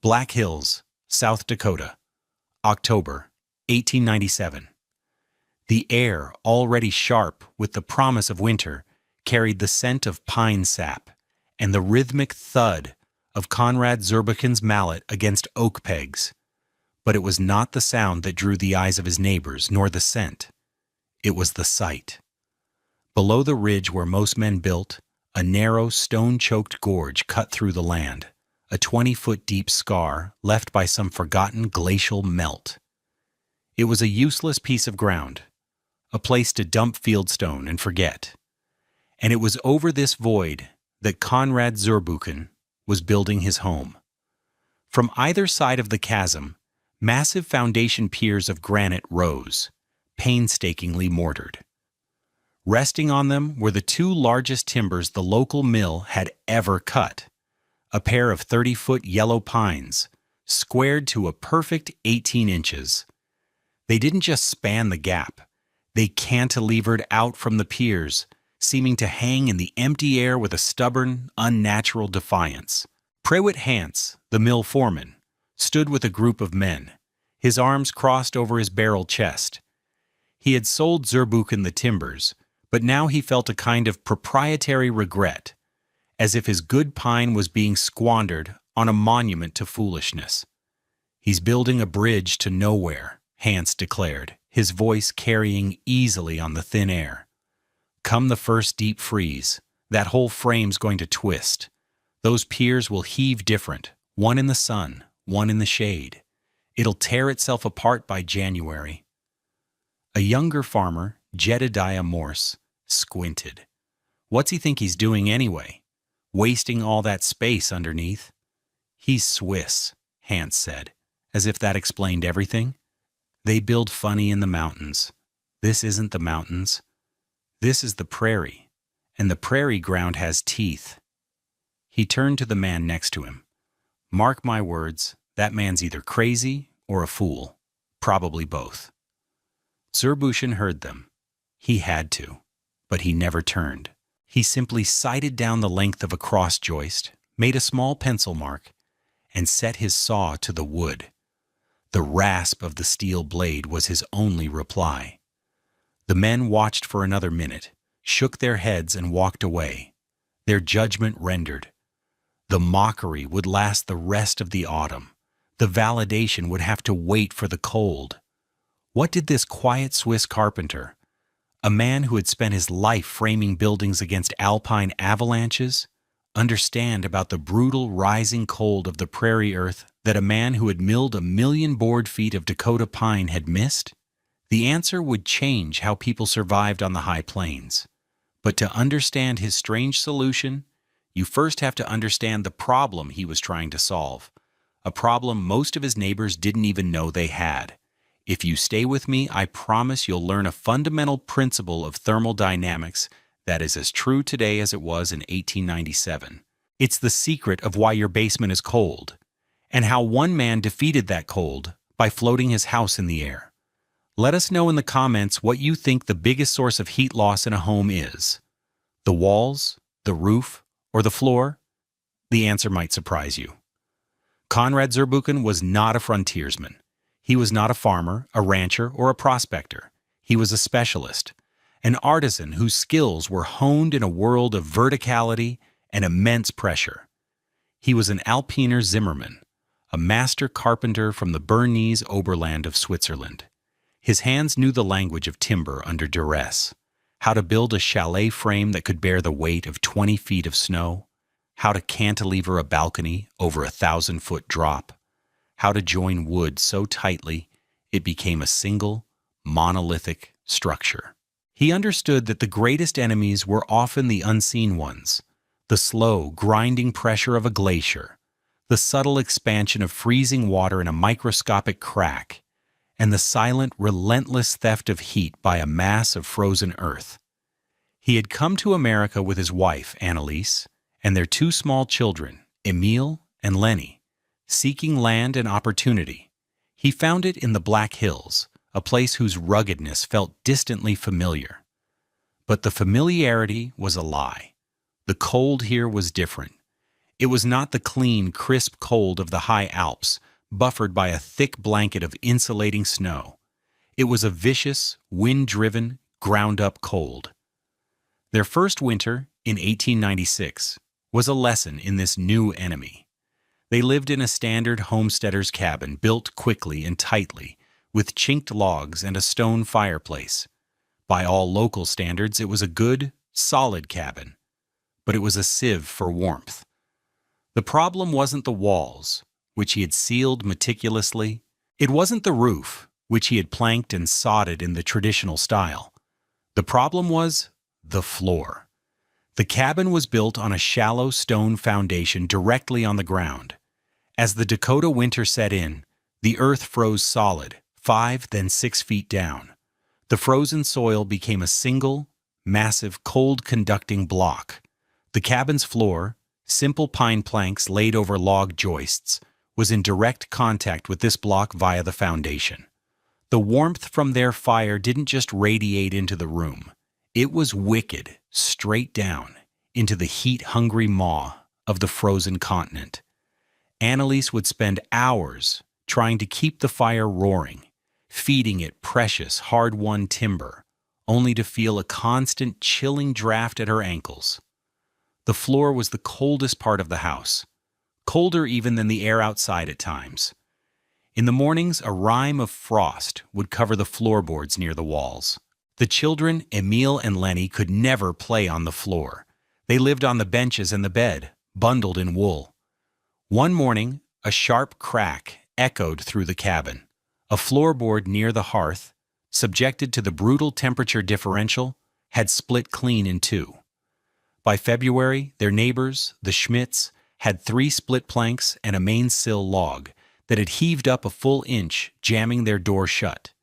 Black Hills, South Dakota, October 1897. The air, already sharp with the promise of winter, carried the scent of pine sap and the rhythmic thud of Conrad Zurbuchen's mallet against oak pegs. But it was not the sound that drew the eyes of his neighbors, nor the scent. It was the sight. Below the ridge where most men built, a narrow, stone-choked gorge cut through the land, a 20-foot-deep scar left by some forgotten glacial melt. It was a useless piece of ground, a place to dump fieldstone and forget. And it was over this void that Conrad Zurbuchen was building his home. From either side of the chasm, massive foundation piers of granite rose, painstakingly mortared. Resting on them were the two largest timbers the local mill had ever cut, a pair of 30-foot yellow pines, squared to a perfect 18 inches. They didn't just span the gap, they cantilevered out from the piers, seeming to hang in the empty air with a stubborn, unnatural defiance. Prewitt Hance, the mill foreman, stood with a group of men, his arms crossed over his barrel chest. He had sold Zurbuchen the timbers, but now he felt a kind of proprietary regret, as if his good pine was being squandered on a monument to foolishness. "He's building a bridge to nowhere," Hance declared, his voice carrying easily on the thin air. "Come the first deep freeze, that whole frame's going to twist. Those piers will heave different, one in the sun, one in the shade. It'll tear itself apart by January." A younger farmer, Jedediah Morse, squinted. "What's he think he's doing anyway? Wasting all that space underneath?" "He's Swiss," Hance said, as if that explained everything. "They build funny in the mountains. This isn't the mountains. This is the prairie, and the prairie ground has teeth." He turned to the man next to him. "Mark my words, that man's either crazy or a fool. Probably both." Zurbuchen heard them. He had to, but he never turned. He simply sighted down the length of a cross joist, made a small pencil mark, and set his saw to the wood. The rasp of the steel blade was his only reply. The men watched for another minute, shook their heads and walked away, their judgment rendered. The mockery would last the rest of the autumn. The validation would have to wait for the cold. What did this quiet Swiss carpenter, a man who had spent his life framing buildings against alpine avalanches, understand about the brutal rising cold of the prairie earth that a man who had milled 1,000,000 board feet of Dakota pine had missed? The answer would change how people survived on the high plains. But to understand his strange solution, you first have to understand the problem he was trying to solve, a problem most of his neighbors didn't even know they had. If you stay with me, I promise you'll learn a fundamental principle of thermodynamics that is as true today as it was in 1897. It's the secret of why your basement is cold, and how one man defeated that cold by floating his house in the air. Let us know in the comments what you think the biggest source of heat loss in a home is. The walls, the roof, or the floor? The answer might surprise you. Conrad Zurbuchen was not a frontiersman. He was not a farmer, a rancher, or a prospector. He was a specialist, an artisan whose skills were honed in a world of verticality and immense pressure. He was an Alpiner Zimmermann, a master carpenter from the Bernese Oberland of Switzerland. His hands knew the language of timber under duress, how to build a chalet frame that could bear the weight of 20 feet of snow, how to cantilever a balcony over a 1,000-foot drop, how to join wood so tightly it became a single, monolithic structure. He understood that the greatest enemies were often the unseen ones, the slow, grinding pressure of a glacier, the subtle expansion of freezing water in a microscopic crack, and the silent, relentless theft of heat by a mass of frozen earth. He had come to America with his wife, Annalise, and their two small children, Emile and Lenny, seeking land and opportunity. He found it in the Black Hills, a place whose ruggedness felt distantly familiar. But the familiarity was a lie. The cold here was different. It was not the clean, crisp cold of the high Alps, buffered by a thick blanket of insulating snow. It was a vicious, wind-driven, ground-up cold. Their first winter, in 1896, was a lesson in this new enemy. They lived in a standard homesteader's cabin built quickly and tightly, with chinked logs and a stone fireplace. By all local standards, it was a good, solid cabin, but it was a sieve for warmth. The problem wasn't the walls, which he had sealed meticulously. It wasn't the roof, which he had planked and sodded in the traditional style. The problem was the floor. The cabin was built on a shallow stone foundation directly on the ground. As the Dakota winter set in, the earth froze solid, 5, then 6 feet down. The frozen soil became a single, massive, cold-conducting block. The cabin's floor, simple pine planks laid over log joists, was in direct contact with this block via the foundation. The warmth from their fire didn't just radiate into the room. It was wicked, straight down, into the heat-hungry maw of the frozen continent. Annalise would spend hours trying to keep the fire roaring, feeding it precious, hard-won timber, only to feel a constant chilling draft at her ankles. The floor was the coldest part of the house, colder even than the air outside at times. In the mornings, a rime of frost would cover the floorboards near the walls. The children, Emile and Lenny, could never play on the floor. They lived on the benches and the bed, bundled in wool. One morning, a sharp crack echoed through the cabin. A floorboard near the hearth, subjected to the brutal temperature differential, had split clean in two. By February, their neighbors, the Schmidts, had 3 split planks and a mainsail log that had heaved up a full inch, jamming their door shut.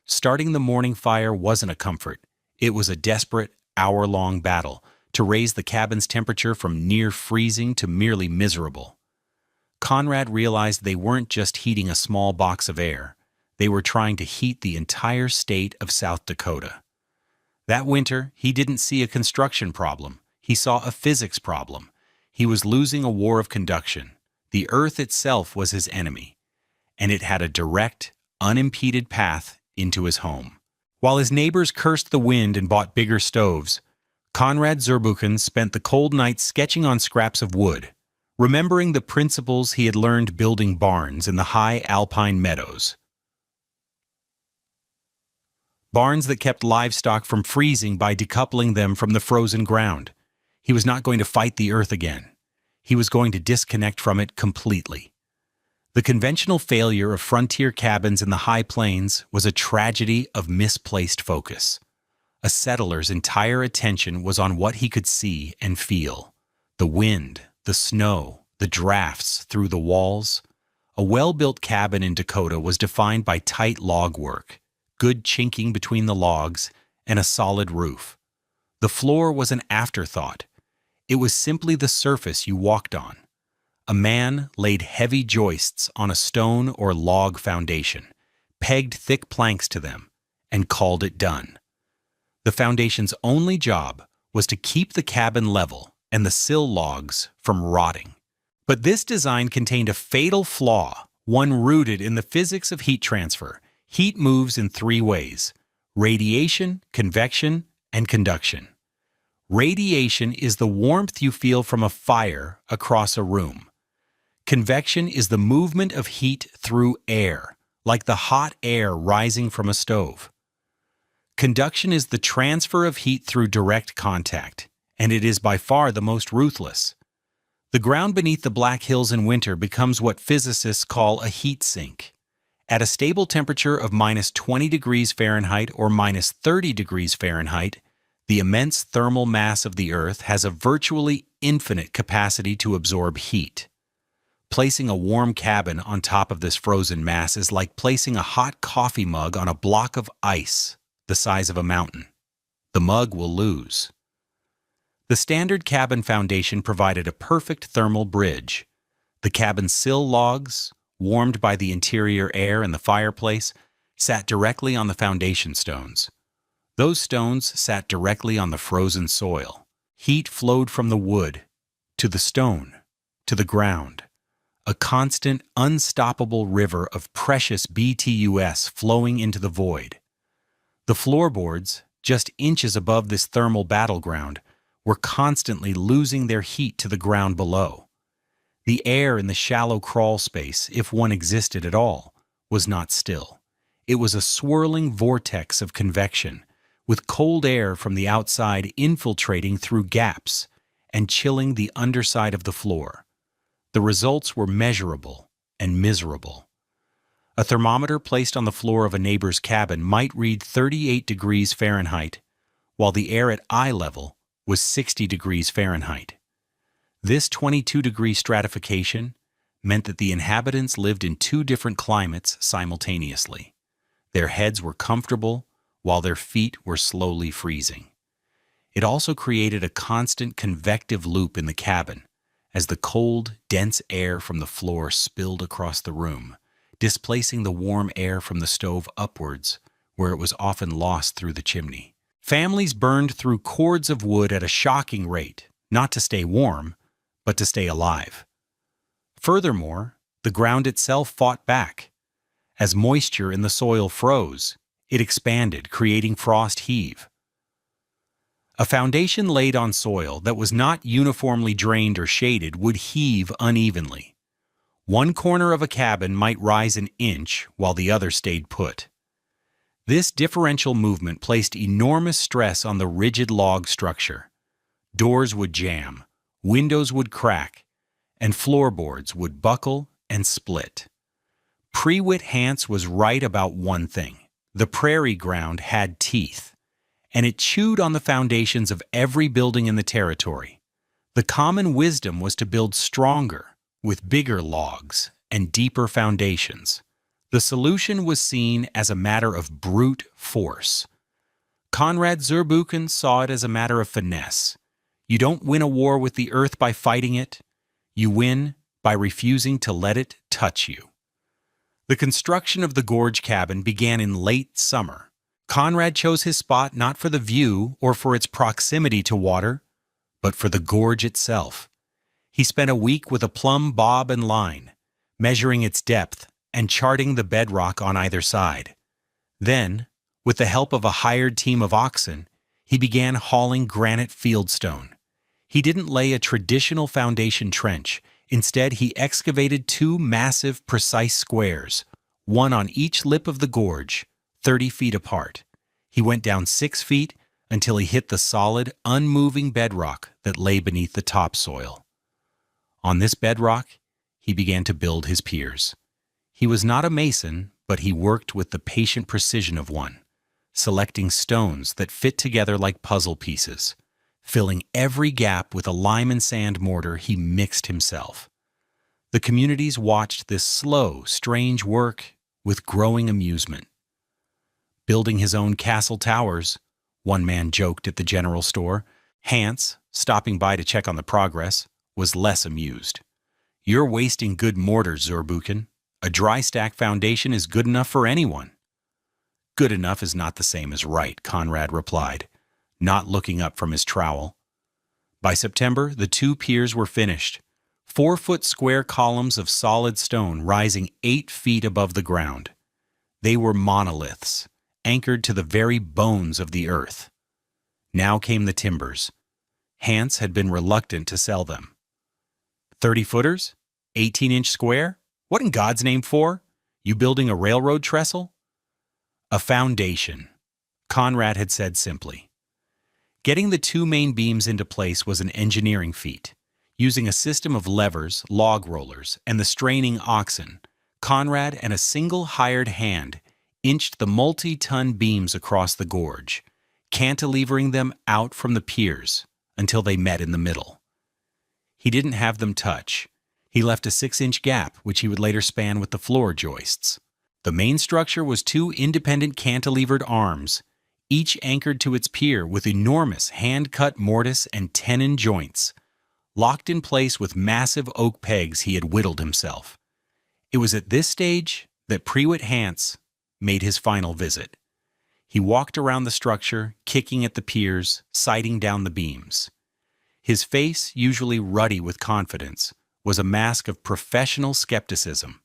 Starting the morning fire wasn't a comfort. It was a desperate, hour-long battle to raise the cabin's temperature from near freezing to merely miserable. Conrad realized they weren't just heating a small box of air. They were trying to heat the entire state of South Dakota. That winter, he didn't see a construction problem. He saw a physics problem. He was losing a war of conduction. The earth itself was his enemy, and it had a direct, unimpeded path into his home. While his neighbors cursed the wind and bought bigger stoves, Conrad Zurbuchen spent the cold nights sketching on scraps of wood, remembering the principles he had learned building barns in the high alpine meadows. Barns that kept livestock from freezing by decoupling them from the frozen ground. He was not going to fight the earth again. He was going to disconnect from it completely. The conventional failure of frontier cabins in the high plains was a tragedy of misplaced focus. A settler's entire attention was on what he could see and feel. The wind, the snow, the drafts through the walls. A well-built cabin in Dakota was defined by tight log work, good chinking between the logs, and a solid roof. The floor was an afterthought. It was simply the surface you walked on. A man laid heavy joists on a stone or log foundation, pegged thick planks to them, and called it done. The foundation's only job was to keep the cabin level and the sill logs from rotting. But this design contained a fatal flaw, one rooted in the physics of heat transfer. Heat moves in 3 ways: radiation, convection, and conduction. Radiation is the warmth you feel from a fire across a room. Convection is the movement of heat through air, like the hot air rising from a stove. Conduction is the transfer of heat through direct contact, and it is by far the most ruthless. The ground beneath the Black Hills in winter becomes what physicists call a heat sink. At a stable temperature of -20 degrees Fahrenheit or -30 degrees Fahrenheit, the immense thermal mass of the Earth has a virtually infinite capacity to absorb heat. Placing a warm cabin on top of this frozen mass is like placing a hot coffee mug on a block of ice the size of a mountain. The mug will lose. The standard cabin foundation provided a perfect thermal bridge. The cabin's sill logs, warmed by the interior air and the fireplace, sat directly on the foundation stones. Those stones sat directly on the frozen soil. Heat flowed from the wood to the stone, to the ground, a constant, unstoppable river of precious BTUS flowing into the void. The floorboards, just inches above this thermal battleground, were constantly losing their heat to the ground below. The air in the shallow crawl space, if one existed at all, was not still. It was a swirling vortex of convection, with cold air from the outside infiltrating through gaps and chilling the underside of the floor. The results were measurable and miserable. A thermometer placed on the floor of a neighbor's cabin might read 38 degrees Fahrenheit, while the air at eye level was 60 degrees Fahrenheit. This 22-degree stratification meant that the inhabitants lived in two different climates simultaneously. Their heads were comfortable, while their feet were slowly freezing. It also created a constant convective loop in the cabin, as the cold, dense air from the floor spilled across the room, displacing the warm air from the stove upwards, where it was often lost through the chimney. Families burned through cords of wood at a shocking rate, not to stay warm, but to stay alive. Furthermore, the ground itself fought back. As moisture in the soil froze, it expanded, creating frost heave. A foundation laid on soil that was not uniformly drained or shaded would heave unevenly. One corner of a cabin might rise an inch while the other stayed put. This differential movement placed enormous stress on the rigid log structure. Doors would jam, windows would crack, and floorboards would buckle and split. Prewitt-Hance was right about one thing. The prairie ground had teeth, and it chewed on the foundations of every building in the territory. The common wisdom was to build stronger, with bigger logs and deeper foundations. The solution was seen as a matter of brute force. Konrad Zurbuchen saw it as a matter of finesse. You don't win a war with the earth by fighting it. You win by refusing to let it touch you. The construction of the Gorge cabin began in late summer. Konrad chose his spot not for the view or for its proximity to water, but for the gorge itself. He spent a week with a plumb bob and line, measuring its depth and charting the bedrock on either side. Then, with the help of a hired team of oxen, he began hauling granite fieldstone. He didn't lay a traditional foundation trench. Instead, he excavated two massive, precise squares, one on each lip of the gorge, 30 feet apart. He went down 6 feet until he hit the solid, unmoving bedrock that lay beneath the topsoil. On this bedrock, he began to build his piers. He was not a mason, but he worked with the patient precision of one, selecting stones that fit together like puzzle pieces. Filling every gap with a lime and sand mortar he mixed himself. The communities watched this slow, strange work with growing amusement. Building his own castle towers, one man joked at the general store. Hance, stopping by to check on the progress, was less amused. You're wasting good mortar, Zurbuchen. A dry stack foundation is good enough for anyone. Good enough is not the same as right, Konrad replied, not looking up from his trowel. By September, the two piers were finished, 4-foot square columns of solid stone rising 8 feet above the ground. They were monoliths, anchored to the very bones of the earth. Now came the timbers. Hance had been reluctant to sell them. 30-footers? 18-inch square? What in God's name for? You building a railroad trestle? A foundation, Konrad had said simply. Getting the two main beams into place was an engineering feat. Using a system of levers, log rollers, and the straining oxen, Konrad and a single hired hand inched the multi-ton beams across the gorge, cantilevering them out from the piers until they met in the middle. He didn't have them touch. He left a 6-inch gap, which he would later span with the floor joists. The main structure was two independent cantilevered arms, each anchored to its pier with enormous hand-cut mortise and tenon joints, locked in place with massive oak pegs he had whittled himself. It was at this stage that Prewitt-Hance made his final visit. He walked around the structure, kicking at the piers, sighting down the beams. His face, usually ruddy with confidence, was a mask of professional skepticism.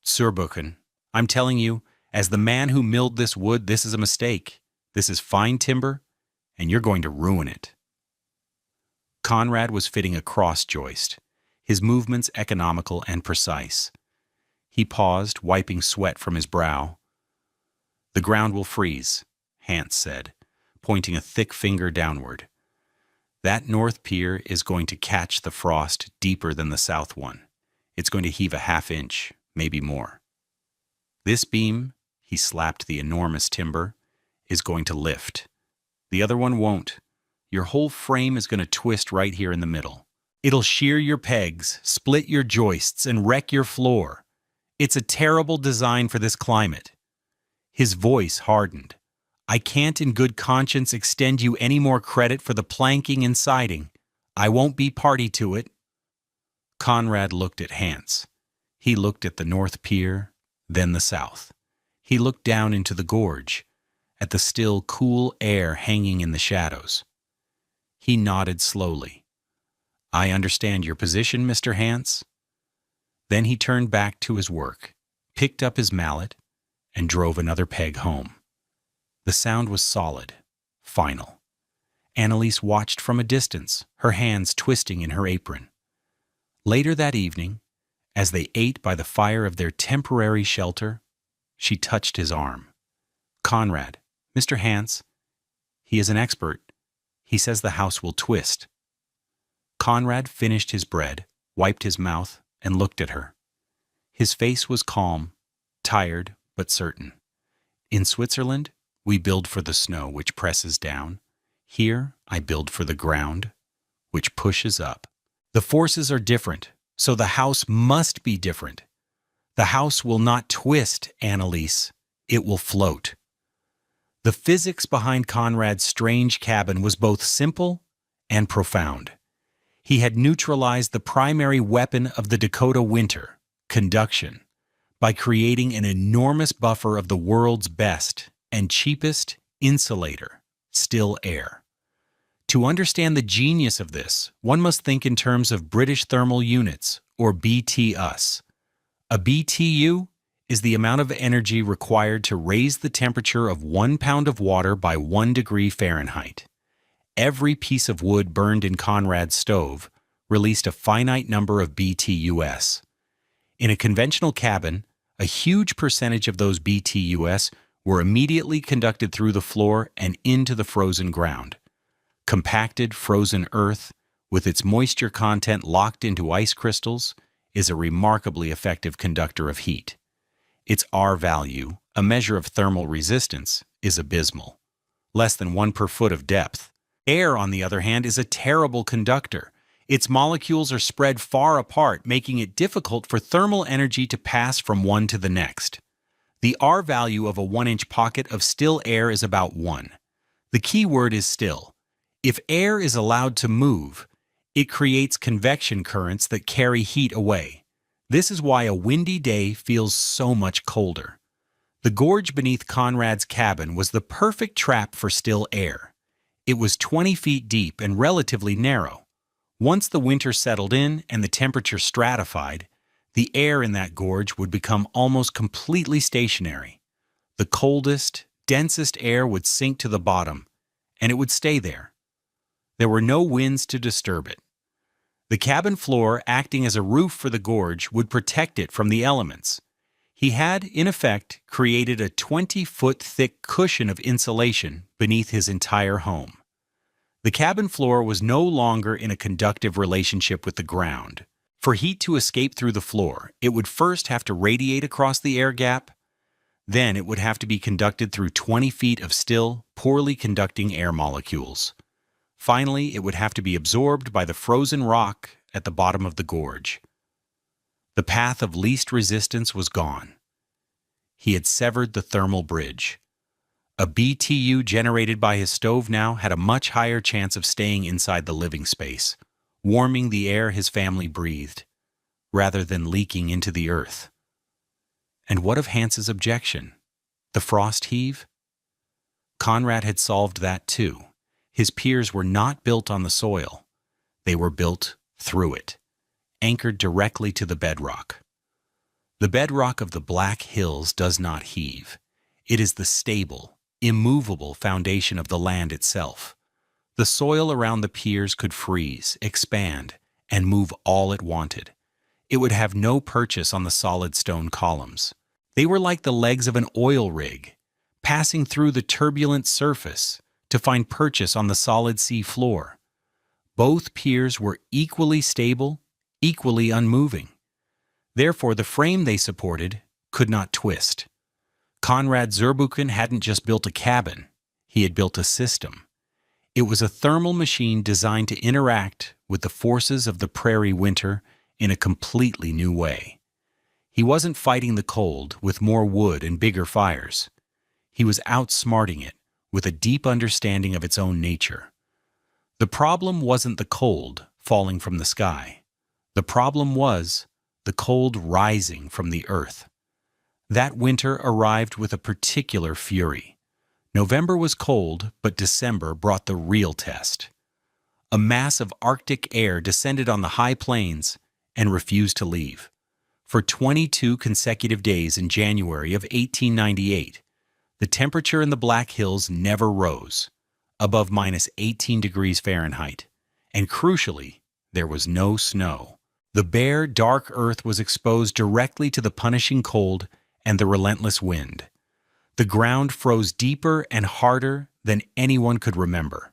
Surbuchen, I'm telling you, as the man who milled this wood, this is a mistake. This is fine timber, and you're going to ruin it. Conrad was fitting a cross joist, his movements economical and precise. He paused, wiping sweat from his brow. The ground will freeze, Hans said, pointing a thick finger downward. That north pier is going to catch the frost deeper than the south one. It's going to heave a half-inch, maybe more. This beam, he slapped the enormous timber, is going to lift. The other one won't. Your whole frame is going to twist right here in the middle. It'll shear your pegs, split your joists, and wreck your floor. It's a terrible design for this climate. His voice hardened. I can't in good conscience extend you any more credit for the planking and siding. I won't be party to it. Conrad looked at Hans. He looked at the north pier, then the south. He looked down into the gorge, at the still, cool air hanging in the shadows. He nodded slowly. I understand your position, Mr. Hans. Then he turned back to his work, picked up his mallet, and drove another peg home. The sound was solid, final. Anneliese watched from a distance, her hands twisting in her apron. Later that evening, as they ate by the fire of their temporary shelter, she touched his arm. Conrad, Mr. Hans, he is an expert. He says the house will twist. Conrad finished his bread, wiped his mouth, and looked at her. His face was calm, tired, but certain. In Switzerland, we build for the snow, which presses down. Here, I build for the ground, which pushes up. The forces are different, so the house must be different. The house will not twist, Anneliese. It will float. The physics behind Conrad's strange cabin was both simple and profound. He had neutralized the primary weapon of the Dakota winter, conduction, by creating an enormous buffer of the world's best and cheapest insulator, still air. To understand the genius of this, one must think in terms of British thermal units, or BTUs. A BTU is the amount of energy required to raise the temperature of 1 pound of water by 1 degree Fahrenheit. Every piece of wood burned in Conrad's stove released a finite number of BTUs. In a conventional cabin, a huge percentage of those BTUs were immediately conducted through the floor and into the frozen ground. Compacted frozen earth, with its moisture content locked into ice crystals, is a remarkably effective conductor of heat. Its R value, a measure of thermal resistance, is abysmal, less than 1 per foot of depth. Air, on the other hand, is a terrible conductor. Its molecules are spread far apart, making it difficult for thermal energy to pass from one to the next. The R value of a 1-inch pocket of still air is about 1. The key word is still. If air is allowed to move, it creates convection currents that carry heat away. This is why a windy day feels so much colder. The gorge beneath Conrad's cabin was the perfect trap for still air. It was 20 feet deep and relatively narrow. Once the winter settled in and the temperature stratified, the air in that gorge would become almost completely stationary. The coldest, densest air would sink to the bottom, and it would stay there. There were no winds to disturb it. The cabin floor, acting as a roof for the gorge, would protect it from the elements. He had, in effect, created a 20-foot thick cushion of insulation beneath his entire home. The cabin floor was no longer in a conductive relationship with the ground. For heat to escape through the floor, it would first have to radiate across the air gap. Then it would have to be conducted through 20 feet of still, poorly conducting air molecules. Finally, it would have to be absorbed by the frozen rock at the bottom of the gorge. The path of least resistance was gone. He had severed the thermal bridge. A BTU generated by his stove now had a much higher chance of staying inside the living space, warming the air his family breathed, rather than leaking into the earth. And what of Hans's objection? The frost heave? Conrad had solved that too. His piers were not built on the soil. They were built through it. anchored directly to the bedrock. The bedrock of the Black Hills does not heave. It is the stable, immovable foundation of the land itself. The soil around the piers could freeze, expand, and move all it wanted. It would have no purchase on the solid stone columns. They were like the legs of an oil rig, passing through the turbulent surface to find purchase on the solid sea floor. Both piers were equally stable, equally unmoving. Therefore, the frame they supported could not twist. Konrad Zurbuchen hadn't just built a cabin, he had built a system. It was a thermal machine designed to interact with the forces of the prairie winter in a completely new way. He wasn't fighting the cold with more wood and bigger fires. He was outsmarting it with a deep understanding of its own nature. The problem wasn't the cold falling from the sky. The problem was the cold rising from the earth. That winter arrived with a particular fury. November was cold, but December brought the real test. A mass of Arctic air descended on the high plains and refused to leave. For 22 consecutive days in January of 1898, the temperature in the Black Hills never rose, above -18 degrees Fahrenheit, and crucially, there was no snow. The bare, dark earth was exposed directly to the punishing cold and the relentless wind. The ground froze deeper and harder than anyone could remember.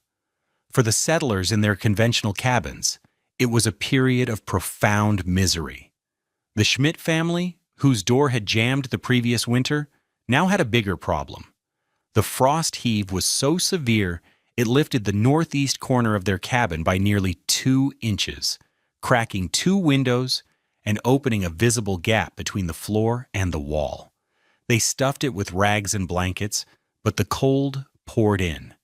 For the settlers in their conventional cabins, it was a period of profound misery. The Schmidt family, whose door had jammed the previous winter, now had a bigger problem. The frost heave was so severe it lifted the northeast corner of their cabin by nearly 2 inches, cracking 2 windows and opening a visible gap between the floor and the wall. They stuffed it with rags and blankets, but the cold poured in.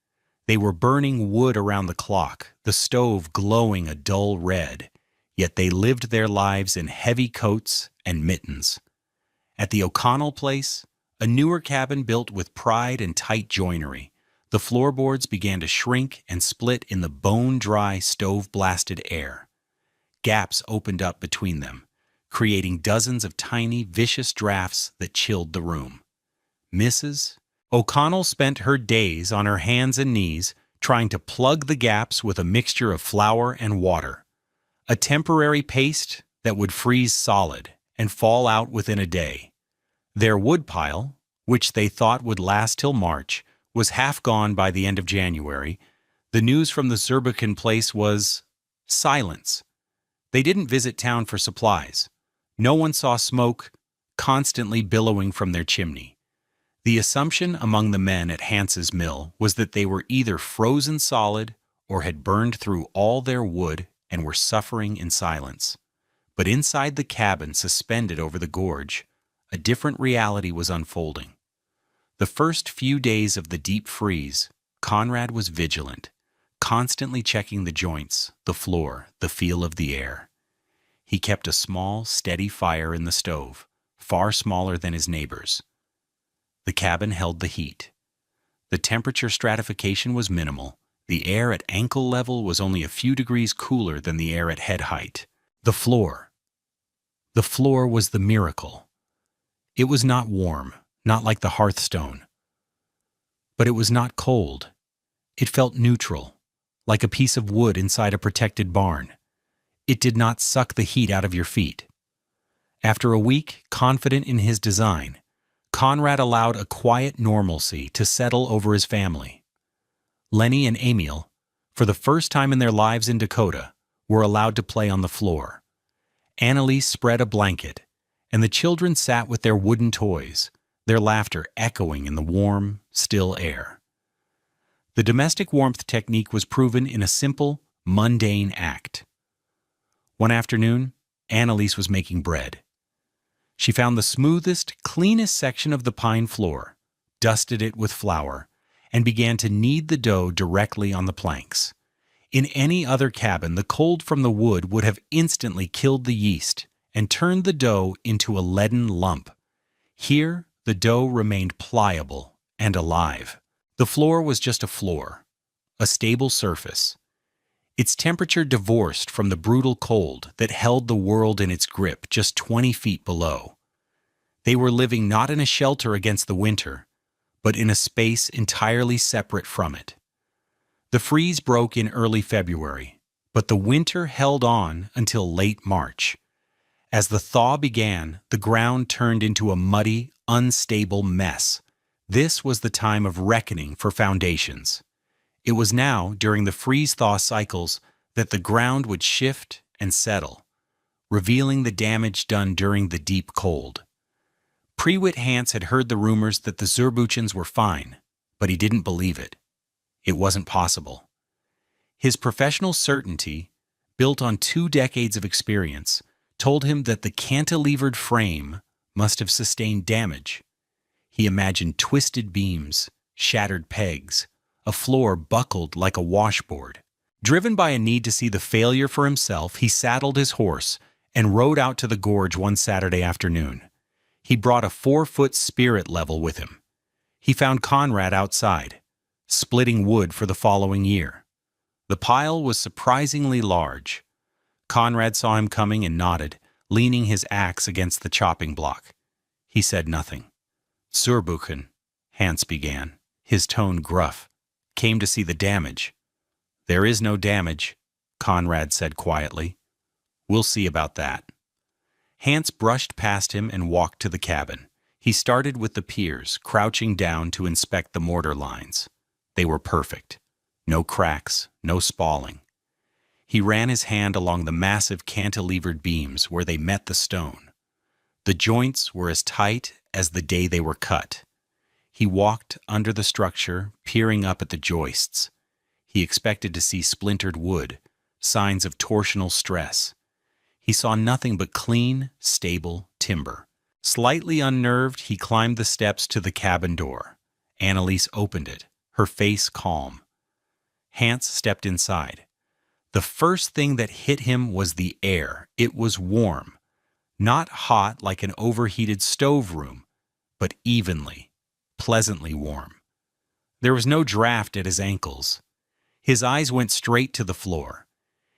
They were burning wood around the clock, the stove glowing a dull red, yet they lived their lives in heavy coats and mittens. At the O'Connell place, a newer cabin built with pride and tight joinery, the floorboards began to shrink and split in the bone-dry, stove-blasted air. Gaps opened up between them, creating dozens of tiny, vicious drafts that chilled the room. Mrs. O'Connell spent her days on her hands and knees trying to plug the gaps with a mixture of flour and water, a temporary paste that would freeze solid and fall out within a day. Their woodpile, which they thought would last till March, was half gone by the end of January. The news from the Zurbuchen place was silence. They didn't visit town for supplies. No one saw smoke constantly billowing from their chimney. The assumption among the men at Hans's mill was that they were either frozen solid or had burned through all their wood and were suffering in silence. But inside the cabin suspended over the gorge, a different reality was unfolding. The first few days of the deep freeze, Konrad was vigilant, constantly checking the joints, the floor, the feel of the air. He kept a small, steady fire in the stove, far smaller than his neighbors. The cabin held the heat. The temperature stratification was minimal. The air at ankle level was only a few degrees cooler than the air at head height. The floor. The floor was the miracle. It was not warm, not like the hearthstone. But it was not cold. It felt neutral, like a piece of wood inside a protected barn. It did not suck the heat out of your feet. After a week, confident in his design, Konrad allowed a quiet normalcy to settle over his family. Lenny and Emil, for the first time in their lives in Dakota, were allowed to play on the floor. Annalise spread a blanket, and the children sat with their wooden toys, their laughter echoing in the warm, still air. The domestic warmth technique was proven in a simple, mundane act. One afternoon, Annalise was making bread. She found the smoothest, cleanest section of the pine floor, dusted it with flour, and began to knead the dough directly on the planks. In any other cabin, the cold from the wood would have instantly killed the yeast and turned the dough into a leaden lump. Here, the dough remained pliable and alive. The floor was just a floor, a stable surface. its temperature divorced from the brutal cold that held the world in its grip just 20 feet below. They were living not in a shelter against the winter, but in a space entirely separate from it. The freeze broke in early February, but the winter held on until late March. As the thaw began, the ground turned into a muddy, unstable mess. This was the time of reckoning for foundations. It was now, during the freeze-thaw cycles, that the ground would shift and settle, revealing the damage done during the deep cold. Prewitt Hance had heard the rumors that the Zurbuchens were fine, but he didn't believe it. It wasn't possible. His professional certainty, built on 2 decades of experience, told him that the cantilevered frame must have sustained damage. He imagined twisted beams, shattered pegs, a floor buckled like a washboard. Driven by a need to see the failure for himself, he saddled his horse and rode out to the gorge one Saturday afternoon. He brought a 4-foot spirit level with him. He found Conrad outside, splitting wood for the following year. The pile was surprisingly large. Conrad saw him coming and nodded, leaning his axe against the chopping block. He said nothing. "Zurbuchen," Hance began, his tone gruff, "came to see the damage." "There is no damage," Conrad said quietly. "We'll see about that." Hance brushed past him and walked to the cabin. He started with the piers, crouching down to inspect the mortar lines. They were perfect. No cracks, no spalling. He ran his hand along the massive cantilevered beams where they met the stone. The joints were as tight as the day they were cut. He walked under the structure, peering up at the joists. He expected to see splintered wood, signs of torsional stress. He saw nothing but clean, stable timber. Slightly unnerved, he climbed the steps to the cabin door. Annalise opened it, her face calm. Hance stepped inside. The first thing that hit him was the air. It was warm. Not hot like an overheated stove room, but evenly, pleasantly warm. There was no draft at his ankles. His eyes went straight to the floor.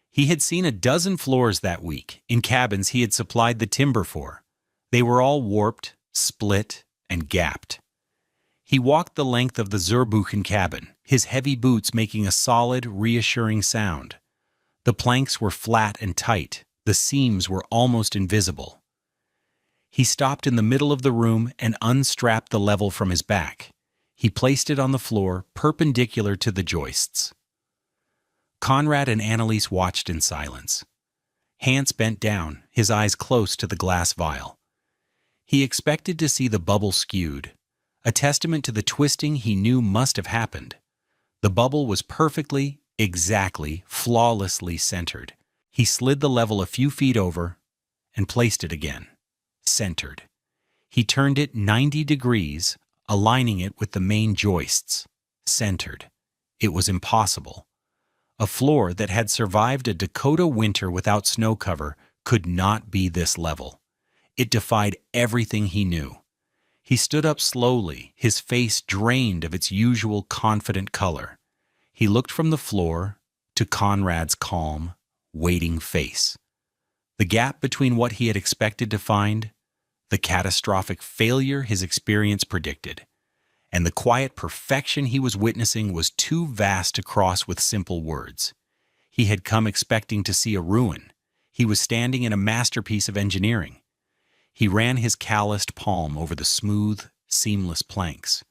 He had seen a dozen floors that week, in cabins he had supplied the timber for. They were all warped, split, and gapped. He walked the length of the Zurbuchen cabin, his heavy boots making a solid, reassuring sound. The planks were flat and tight. The seams were almost invisible. He stopped in the middle of the room and unstrapped the level from his back. He placed it on the floor, perpendicular to the joists. Conrad and Annalise watched in silence. Hance bent down, his eyes close to the glass vial. He expected to see the bubble skewed, a testament to the twisting he knew must have happened. The bubble was perfectly, exactly, flawlessly centered. He slid the level a few feet over and placed it again. Centered. He turned it 90 degrees, aligning it with the main joists. Centered. It was impossible. A floor that had survived a Dakota winter without snow cover could not be this level. It defied everything he knew. He stood up slowly, his face drained of its usual confident color. He looked from the floor to Conrad's calm, waiting face. The gap between what he had expected to find, the catastrophic failure his experience predicted, and the quiet perfection he was witnessing was too vast to cross with simple words. He had come expecting to see a ruin. He was standing in a masterpiece of engineering. He ran his calloused palm over the smooth, seamless planks.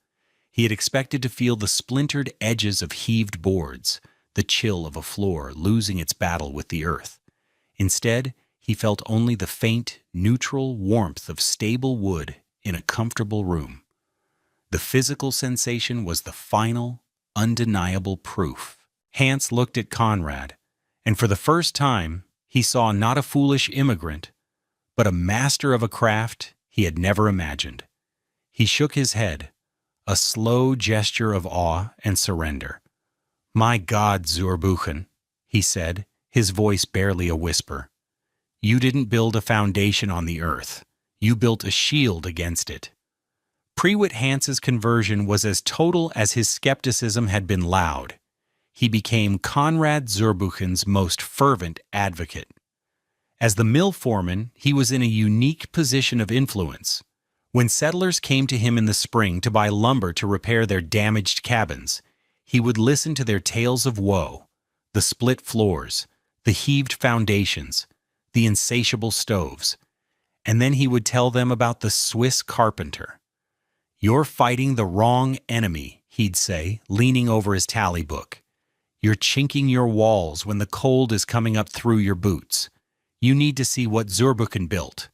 He had expected to feel the splintered edges of heaved boards, the chill of a floor losing its battle with the earth. Instead, he felt only the faint, neutral warmth of stable wood in a comfortable room. The physical sensation was the final, undeniable proof. Hance looked at Conrad, and for the first time, he saw not a foolish immigrant, but a master of a craft he had never imagined. He shook his head, a slow gesture of awe and surrender. "My God, Zurbuchen," he said, his voice barely a whisper. "You didn't build a foundation on the earth. You built a shield against it." Prewitt Hance's conversion was as total as his skepticism had been loud. he became Conrad Zurbuchen's most fervent advocate. As the mill foreman, he was in a unique position of influence. When settlers came to him in the spring to buy lumber to repair their damaged cabins, he would listen to their tales of woe, the split floors, the heaved foundations, the insatiable stoves, and then he would tell them about the Swiss carpenter. "You're fighting the wrong enemy," he'd say, leaning over his tally book. "You're chinking your walls when the cold is coming up through your boots. You need to see what Zurbuchen built."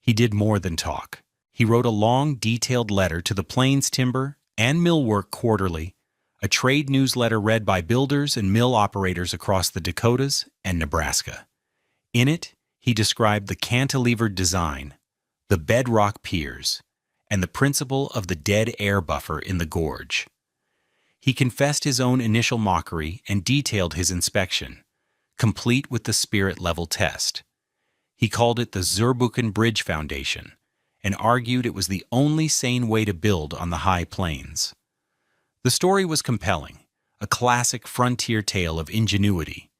He did more than talk. He wrote a long, detailed letter to the Plains Timber and Millwork Quarterly, a trade newsletter read by builders and mill operators across the Dakotas and Nebraska. In it, he described the cantilevered design, the bedrock piers, and the principle of the dead air buffer in the gorge. He confessed his own initial mockery and detailed his inspection, complete with the spirit level test. He called it the Zurbuchen Bridge Foundation and argued it was the only sane way to build on the high plains. The story was compelling, a classic frontier tale of ingenuity.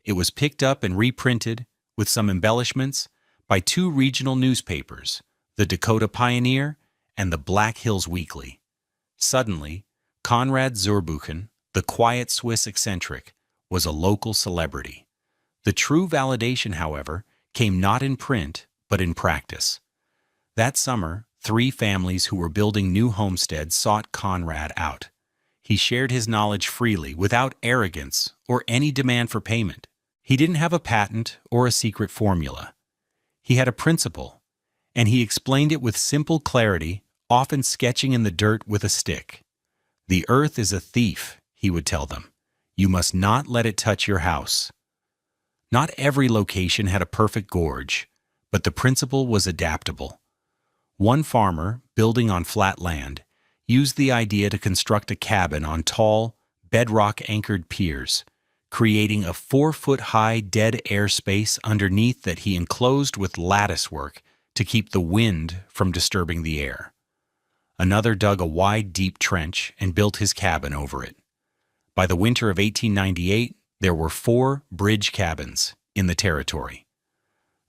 It was picked up and reprinted, with some embellishments, by two regional newspapers, the Dakota Pioneer and the Black Hills Weekly. Suddenly, Conrad Zurbuchen, the quiet Swiss eccentric, was a local celebrity. The true validation, however, came not in print, but in practice. That summer, 3 families who were building new homesteads sought Conrad out. He shared his knowledge freely, without arrogance or any demand for payment. He didn't have a patent or a secret formula. He had a principle, and he explained it with simple clarity, often sketching in the dirt with a stick. "The earth is a thief," he would tell them. "You must not let it touch your house." Not every location had a perfect gorge, but the principle was adaptable. One farmer, building on flat land, used the idea to construct a cabin on tall, bedrock-anchored piers, creating a 4-foot-high dead air space underneath that he enclosed with lattice work to keep the wind from disturbing the air. Another dug a wide, deep trench and built his cabin over it. By the winter of 1898, there were 4 bridge cabins in the territory.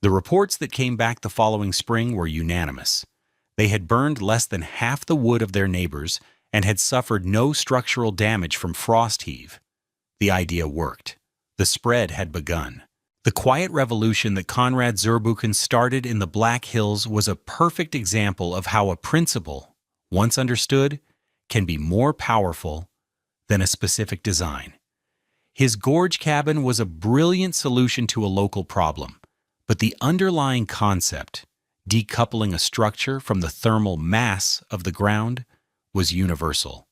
The reports that came back the following spring were unanimous. They had burned less than half the wood of their neighbors and had suffered no structural damage from frost heave. The idea worked. The spread had begun. The quiet revolution that Conrad Zurbuchen started in the Black Hills was a perfect example of how a principle, once understood, can be more powerful than a specific design. His gorge cabin was a brilliant solution to a local problem, but the underlying concept, decoupling a structure from the thermal mass of the ground, was universal.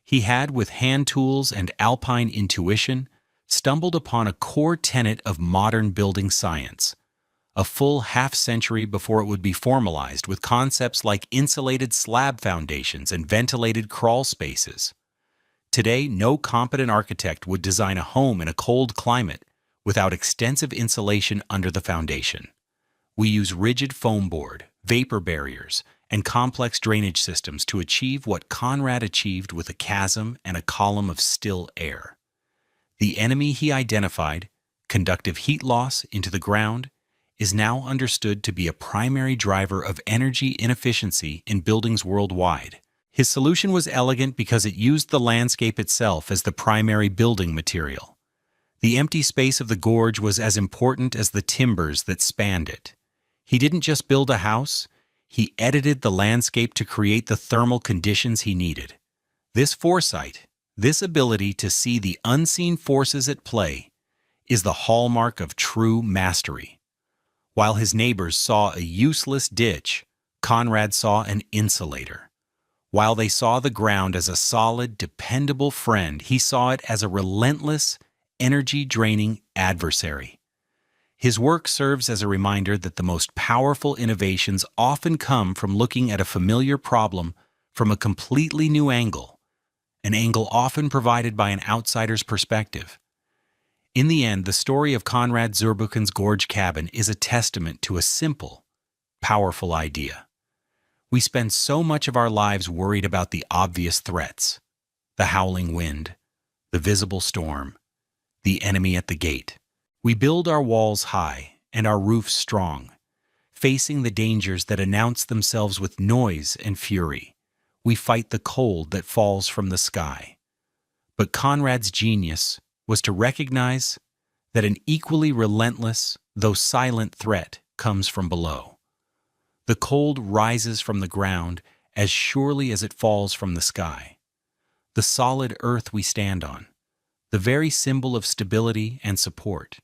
He had, with hand tools and alpine intuition, stumbled upon a core tenet of modern building science, a full half-century before it would be formalized with concepts like insulated slab foundations and ventilated crawl spaces. Today, no competent architect would design a home in a cold climate without extensive insulation under the foundation. We use rigid foam board, vapor barriers, and complex drainage systems to achieve what Conrad achieved with a chasm and a column of still air. The enemy he identified, conductive heat loss into the ground, is now understood to be a primary driver of energy inefficiency in buildings worldwide. His solution was elegant because it used the landscape itself as the primary building material. The empty space of the gorge was as important as the timbers that spanned it. He didn't just build a house, he edited the landscape to create the thermal conditions he needed. This foresight, this ability to see the unseen forces at play, is the hallmark of true mastery. While his neighbors saw a useless ditch, Conrad saw an insulator. While they saw the ground as a solid, dependable friend, he saw it as a relentless, energy-draining adversary. His work serves as a reminder that the most powerful innovations often come from looking at a familiar problem from a completely new angle, an angle often provided by an outsider's perspective. In the end, the story of Conrad Zurbuchen's Gorge cabin is a testament to a simple, powerful idea. We spend so much of our lives worried about the obvious threats, the howling wind, the visible storm, the enemy at the gate. We build our walls high and our roofs strong, facing the dangers that announce themselves with noise and fury. We fight the cold that falls from the sky. But Conrad's genius was to recognize that an equally relentless, though silent threat comes from below. The cold rises from the ground as surely as it falls from the sky. The solid earth we stand on, the very symbol of stability and support,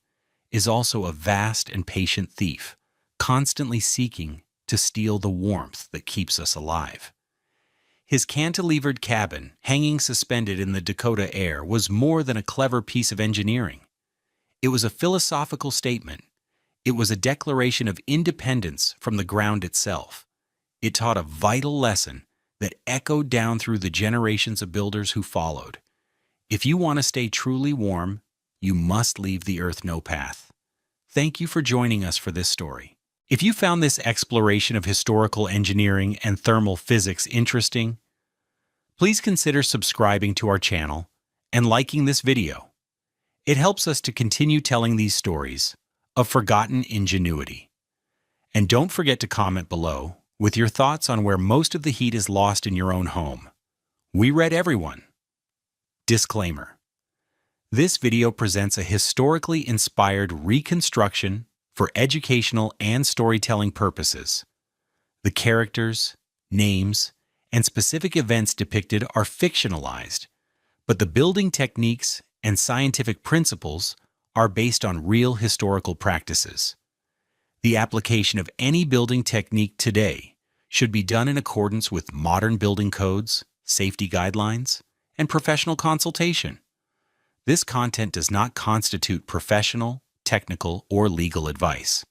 is also a vast and patient thief, constantly seeking to steal the warmth that keeps us alive. His cantilevered cabin, hanging suspended in the Dakota air, was more than a clever piece of engineering. It was a philosophical statement. It was a declaration of independence from the ground itself. It taught a vital lesson that echoed down through the generations of builders who followed. If you want to stay truly warm, you must leave the earth no path. Thank you for joining us for this story. If you found this exploration of historical engineering and thermal physics interesting, please consider subscribing to our channel and liking this video. It helps us to continue telling these stories of forgotten ingenuity. And don't forget to comment below with your thoughts on where most of the heat is lost in your own home. We read everyone. Disclaimer: this video presents a historically inspired reconstruction for educational and storytelling purposes. The characters, names, and specific events depicted are fictionalized, but the building techniques and scientific principles are based on real historical practices. The application of any building technique today should be done in accordance with modern building codes, safety guidelines, and professional consultation. This content does not constitute professional, technical, or legal advice.